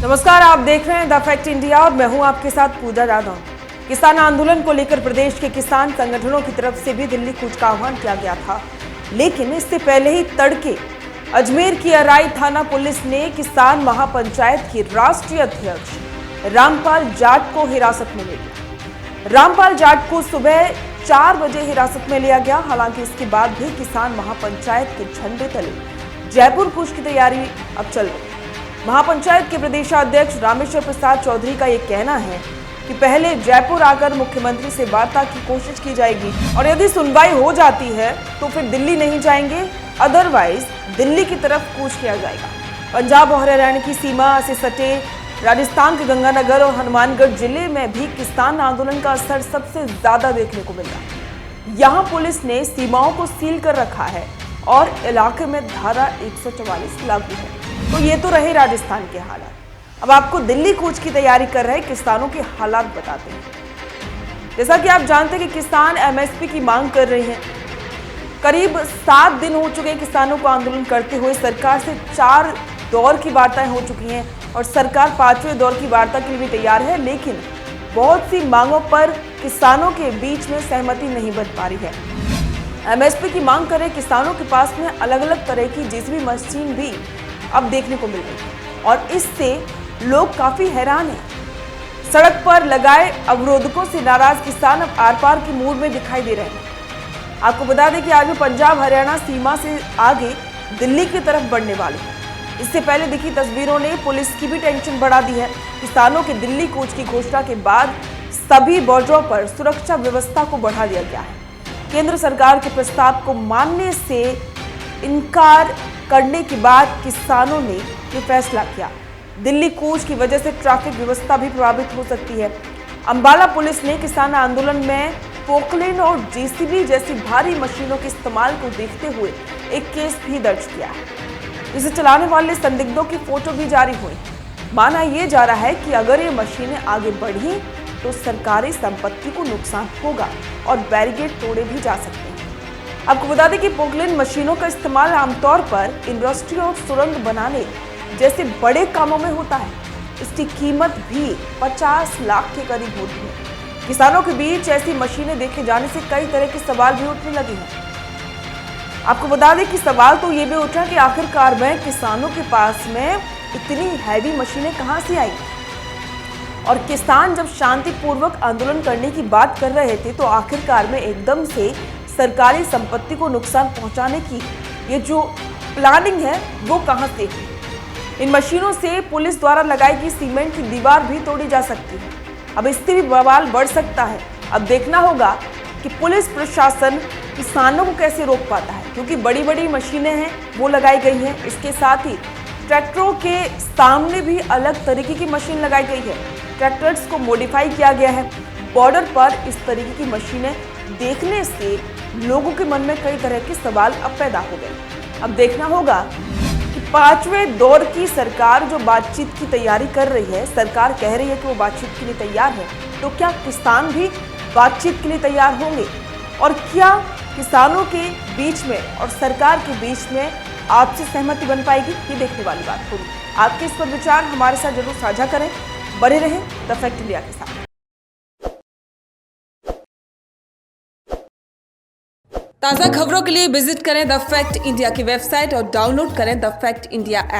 नमस्कार, आप देख रहे हैं द फैक्ट इंडिया और मैं हूं आपके साथ पूजा यादव। किसान आंदोलन को लेकर प्रदेश के किसान संगठनों की तरफ से भी दिल्ली कूच का आह्वान किया गया था, लेकिन इससे पहले ही तड़के अजमेर की अराई थाना पुलिस ने किसान महापंचायत के राष्ट्रीय अध्यक्ष रामपाल जाट को हिरासत में ले लिया। रामपाल जाट को सुबह 4 बजे हिरासत में लिया गया। हालांकि इसके बाद भी किसान महापंचायत के झंडे तले जयपुर कूच की तैयारी अब चल रही। महापंचायत के प्रदेशाध्यक्ष रामेश्वर प्रसाद चौधरी का यह कहना है कि पहले जयपुर आकर मुख्यमंत्री से वार्ता की कोशिश की जाएगी और यदि सुनवाई हो जाती है तो फिर दिल्ली नहीं जाएंगे, अदरवाइज दिल्ली की तरफ कूच किया जाएगा। पंजाब और हरियाणा की सीमा से सटे राजस्थान के गंगानगर और हनुमानगढ़ जिले में भी किसान आंदोलन का असर सबसे ज्यादा देखने को मिल रहा है। यहाँ पुलिस ने सीमाओं को सील कर रखा है और इलाके में धारा 144 लागू है। तो ये तो रहे राजस्थान के हालात। अब आपको दिल्ली कूच की तैयारी कर रहे किसानों के हालात बताते हैं। जैसा कि आप जानते हैं कि किसान एमएसपी की मांग कर रहे हैं। करीब 7 दिन हो चुके हैं किसानों को आंदोलन करते हुए। सरकार से 4 दौर की वार्ताएं हो चुकी हैं और सरकार 5वें दौर की वार्ता के लिए भी तैयार है, लेकिन बहुत सी मांगों पर किसानों के बीच में सहमति नहीं बन पा रही है। एमएसपी की मांग कर रहे किसानों के पास में अलग अलग तरह की जेसीबी मशीन भी अब देखने को मिल रही है और इससे लोग काफी हैरान हैं। सड़क पर लगाए अवरोधकों से नाराज किसान अब आर पार की मूड में दिखाई दे रहे हैं। आपको बता दें कि आज भी पंजाब हरियाणा सीमा से आगे दिल्ली की तरफ बढ़ने वाले हैं। इससे पहले दिखी तस्वीरों ने पुलिस की भी टेंशन बढ़ा दी है। किसानों के दिल्ली कूच की घोषणा के बाद सभी बॉर्डरों पर सुरक्षा व्यवस्था को बढ़ा दिया गया है। केंद्र सरकार के प्रस्ताव को मानने से इनकार करने के बाद किसानों ने ये फैसला किया। दिल्ली कूच की वजह से ट्रैफिक व्यवस्था भी प्रभावित हो सकती है। अंबाला पुलिस ने किसान आंदोलन में पोकलेन और जेसीबी जैसी भारी मशीनों के इस्तेमाल को देखते हुए एक केस भी दर्ज किया है। इसे चलाने वाले संदिग्धों की फोटो भी जारी हुई। माना यह जा रहा है कि अगर ये मशीनें आगे बढ़ी तो सरकारी संपत्ति को नुकसान होगा और बैरिकेड तोड़े भी जा सकते हैं। आपको बता दें कि पोकलेन मशीनों का इस्तेमाल आमतौर पर इंडस्ट्री और सुरंग बनाने जैसे बड़े कामों में होता है। इसकी कीमत भी 50 लाख के करीब होती है। किसानों के बीच ऐसी मशीनें देखे जाने से कई तरह के सवाल भी उठने लगे हैं। आपको बता दें कि सवाल तो ये भी उठा कि आखिरकार में किसानों के पास में इतनी हैवी मशीनें कहां से आई और किसान जब शांतिपूर्वक आंदोलन करने की बात कर रहे थे तो आखिरकार में एकदम से सरकारी संपत्ति को नुकसान पहुंचाने की ये जो प्लानिंग है वो कहां से है। इन मशीनों से पुलिस द्वारा लगाई गई सीमेंट की दीवार भी तोड़ी जा सकती है। अब इससे भी बवाल बढ़ सकता है। अब देखना होगा कि पुलिस प्रशासन किसानों को कैसे रोक पाता है, क्योंकि बड़ी बड़ी मशीनें हैं वो लगाई गई हैं। इसके साथ ही ट्रैक्टरों के सामने भी अलग तरीके की मशीन लगाई गई है। ट्रैक्टर्स को मॉडिफाई किया गया है। बॉर्डर पर इस तरीके की मशीनें देखने से लोगों के मन में कई तरह के सवाल अब पैदा हो गए। अब देखना होगा कि 5वें दौर की सरकार जो बातचीत की तैयारी कर रही है, सरकार कह रही है कि वो बातचीत के लिए तैयार है, तो क्या किसान भी बातचीत के लिए तैयार होंगे और क्या किसानों के बीच में और सरकार के बीच में आपसी सहमति बन पाएगी, ये देखने वाली बात होगी। आपके इस पर विचार हमारे साथ जरूर साझा करें। बने रहें द फैक्ट इंडिया के साथ। ताज़ा खबरों के लिए विजिट करें द फैक्ट इंडिया की वेबसाइट और डाउनलोड करें द फैक्ट इंडिया ऐप।